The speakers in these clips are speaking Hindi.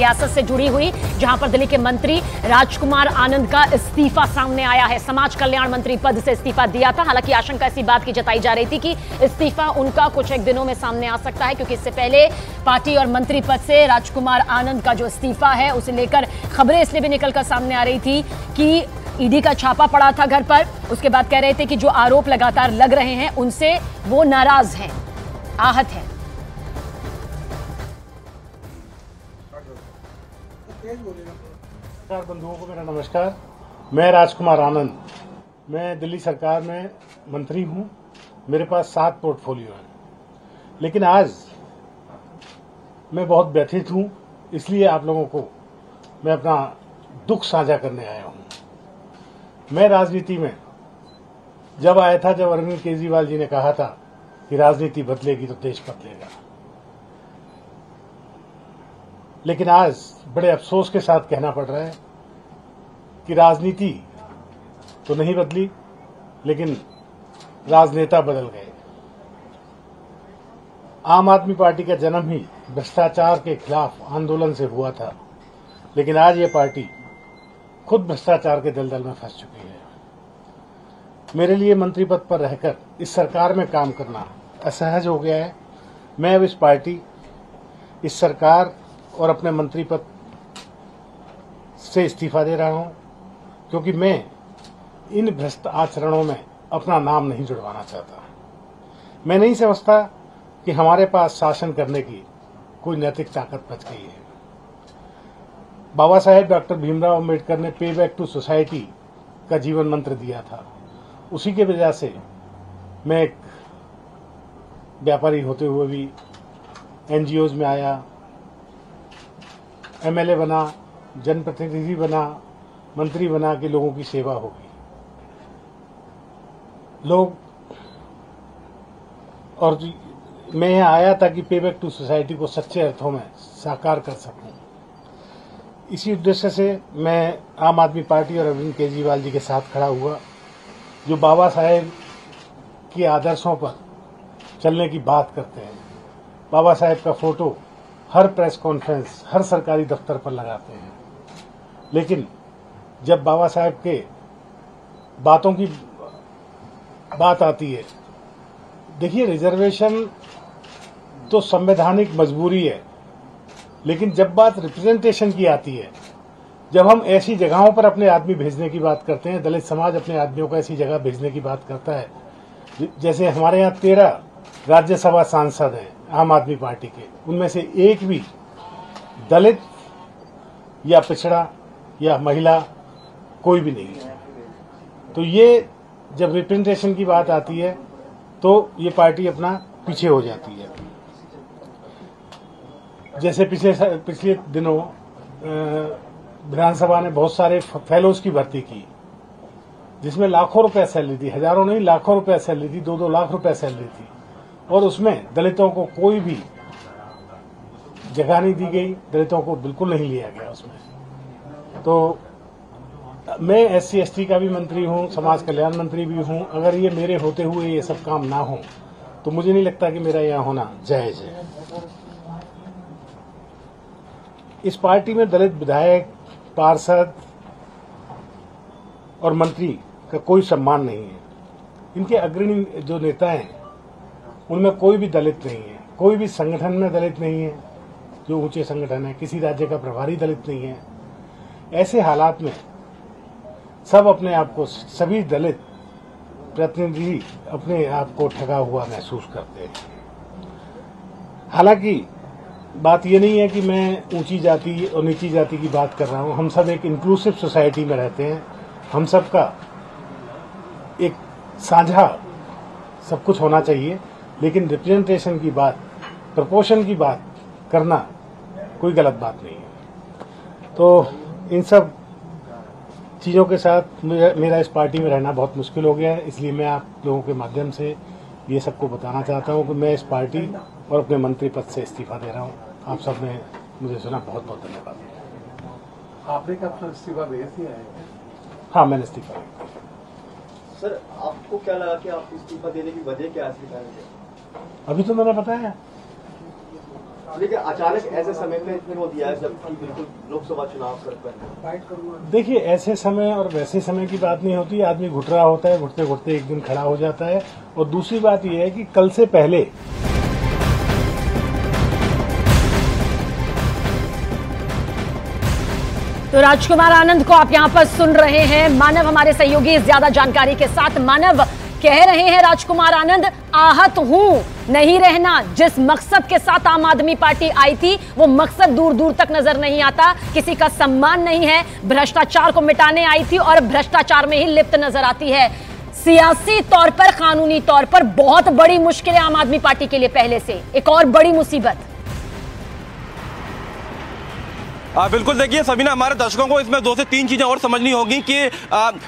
सियासत से जुड़ी हुई, जहां पर दिल्ली के मंत्री राजकुमार आनंद का इस्तीफा सामने आया है। समाज कल्याण मंत्री पद से इस्तीफा दिया था। हालांकि आशंका इसी बात की जताई जा रही थी कि इस्तीफा उनका कुछ एक दिनों में सामने आ सकता है, क्योंकि इससे पहले पार्टी और मंत्री पद से राजकुमार आनंद का जो इस्तीफा है उसे लेकर खबरें इसलिए भी निकलकर सामने आ रही थी कि ईडी का छापा पड़ा था घर पर। उसके बाद कह रहे थे कि जो आरोप लगातार लग रहे हैं उनसे वो नाराज हैं, आहत हैं। बंधुओं को मेरा नमस्कार। मैं राजकुमार आनंद, मैं दिल्ली सरकार में मंत्री हूं। मेरे पास 7 पोर्टफोलियो हैं, लेकिन आज मैं बहुत व्यथित हूं। इसलिए आप लोगों को मैं अपना दुख साझा करने आया हूं। मैं राजनीति में जब आया था, जब अरविंद केजरीवाल जी ने कहा था कि राजनीति बदलेगी तो देश बदलेगा, लेकिन आज बड़े अफसोस के साथ कहना पड़ रहा है कि राजनीति तो नहीं बदली, लेकिन राजनेता बदल गए। आम आदमी पार्टी का जन्म ही भ्रष्टाचार के खिलाफ आंदोलन से हुआ था, लेकिन आज ये पार्टी खुद भ्रष्टाचार के दलदल में फंस चुकी है। मेरे लिए मंत्री पद पर रहकर इस सरकार में काम करना असहज हो गया है। मैं अब इस पार्टी, इस सरकार और अपने मंत्री पद से इस्तीफा दे रहा हूं, क्योंकि मैं इन भ्रष्ट आचरणों में अपना नाम नहीं जुड़वाना चाहता। मैं नहीं समझता कि हमारे पास शासन करने की कोई नैतिक ताकत बच गई है। बाबा साहेब डॉक्टर भीमराव अम्बेडकर ने पे बैक टू सोसाइटी का जीवन मंत्र दिया था। उसी के वजह से मैं एक व्यापारी होते हुए भी एनजीओज में आया, एमएलए बना, जनप्रतिनिधि बना, मंत्री बना कि लोगों की सेवा होगी। लोग और मैं यहाँ आया ताकि पे बैक टू सोसाइटी को सच्चे अर्थों में साकार कर सकूं। इसी उद्देश्य से मैं आम आदमी पार्टी और अरविंद केजरीवाल जी के साथ खड़ा हुआ, जो बाबा साहेब के आदर्शों पर चलने की बात करते हैं। बाबा साहेब का फोटो हर प्रेस कॉन्फ्रेंस, हर सरकारी दफ्तर पर लगाते हैं, लेकिन जब बाबा साहेब के बातों की बात आती है, देखिए रिजर्वेशन तो संवैधानिक मजबूरी है, लेकिन जब बात रिप्रेजेंटेशन की आती है, जब हम ऐसी जगहों पर अपने आदमी भेजने की बात करते हैं, दलित समाज अपने आदमियों को ऐसी जगह भेजने की बात करता है, जैसे हमारे यहाँ 13 राज्यसभा सांसद हैं आम आदमी पार्टी के, उनमें से एक भी दलित या पिछड़ा या महिला कोई भी नहीं है। तो ये जब रिप्रेजेंटेशन की बात आती है तो ये पार्टी अपना पीछे हो जाती है। जैसे पिछले दिनों विधानसभा ने बहुत सारे फेलोज की भर्ती की, जिसमें लाखों रुपए सैलरी थी, हजारों नहीं लाखों रुपए सैलरी थी, 2-2 लाख रुपए सैलरी थी, और उसमें दलितों को कोई भी जगह नहीं दी गई, दलितों को बिल्कुल नहीं लिया गया उसमें। तो मैं SC ST का भी मंत्री हूं, समाज कल्याण मंत्री भी हूं। अगर ये मेरे होते हुए ये सब काम ना हो तो मुझे नहीं लगता कि मेरा यहाँ होना जायज है। इस पार्टी में दलित विधायक, पार्षद और मंत्री का कोई सम्मान नहीं है। इनके अग्रणी जो नेता हैं उनमें कोई भी दलित नहीं है, कोई भी संगठन में दलित नहीं है, जो ऊंचे संगठन है, किसी राज्य का प्रभारी दलित नहीं है। ऐसे हालात में सब अपने आप को, सभी दलित प्रतिनिधि अपने आप को ठगा हुआ महसूस करते हैं। हालांकि बात ये नहीं है कि मैं ऊंची जाति और नीची जाति की बात कर रहा हूं। हम सब एक इंक्लूसिव सोसाइटी में रहते हैं। हम सबका एक साझा सब कुछ होना चाहिए, लेकिन रिप्रेजेंटेशन की बात, प्रपोर्शन की बात करना कोई गलत बात नहीं है। तो इन सब चीज़ों के साथ मेरा इस पार्टी में रहना बहुत मुश्किल हो गया है। इसलिए मैं आप लोगों के माध्यम से ये सबको बताना चाहता हूँ कि मैं इस पार्टी और अपने मंत्री पद से इस्तीफा दे रहा हूँ। आप सब ने मुझे सुना, बहुत बहुत धन्यवाद। आपने कब इस्तीफा भेज दिया है? हाँ, मैंने इस्तीफा दिया। सर, आपको क्या लगा कि आप इस्तीफा देने की वजह क्या है? अभी तो मैंने बताया। लेकिन अचानक ऐसे समय में क्यों दिया है जबकि बिल्कुल लोकसभा चुनाव सर पर? देखिए, ऐसे समय और वैसे समय की बात नहीं होती। आदमी घुट रहा होता है, घुटते घुटते एक दिन खड़ा हो जाता है। और दूसरी बात यह है कि कल से पहले तो राजकुमार आनंद को आप यहां पर सुन रहे हैं। मानव हमारे सहयोगी ज्यादा जानकारी के साथ। मानव, कह रहे हैं राजकुमार आनंद, आहत हूं, नहीं रहना। जिस मकसद के साथ आम आदमी पार्टी आई थी वो मकसद दूर दूर तक नजर नहीं आता। किसी का सम्मान नहीं है, भ्रष्टाचार को मिटाने आई थी और भ्रष्टाचार में ही लिप्त नजर आती है। सियासी तौर पर, कानूनी तौर पर बहुत बड़ी मुश्किल है आम आदमी पार्टी के लिए। पहले से एक और बड़ी मुसीबत। बिल्कुल, देखिए सबीना, हमारे दर्शकों को इसमें 2 से 3 चीजें और समझनी होगी कि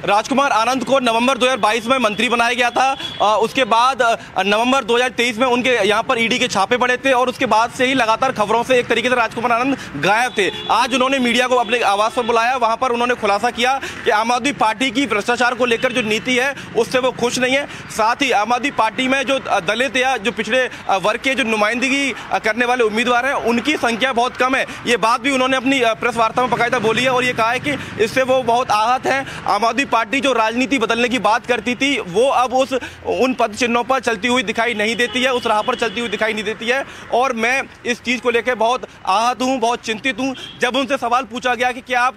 राजकुमार आनंद को नवंबर 2022 में मंत्री बनाया गया था। उसके बाद नवंबर 2023 में उनके यहाँ पर ईडी के छापे पड़े थे और उसके बाद से ही लगातार खबरों से एक तरीके से राजकुमार आनंद गायब थे। आज उन्होंने मीडिया को अपने आवास पर बुलाया, वहां पर उन्होंने खुलासा किया कि आम आदमी पार्टी की भ्रष्टाचार को लेकर जो नीति है उससे वो खुश नहीं है। साथ ही आम आदमी पार्टी में जो दलित या जो पिछड़े वर्ग के जो नुमाइंदगी करने वाले उम्मीदवार हैं उनकी संख्या बहुत कम है। ये बात भी उन्होंने अपनी प्रेस वार्ता में बाकायदा बोली है और ये कहा है कि इससे वो बहुत आहत हैं। आम आदमी पार्टी जो राजनीति बदलने की बात करती थी वो अब उन पद चिन्हों पर चलती हुई दिखाई नहीं देती है, उस राह पर चलती हुई दिखाई नहीं देती है। और मैं इस चीज को लेकर बहुत आहत हूं, बहुत चिंतित हूं। जब उनसे सवाल पूछा गया कि क्या आप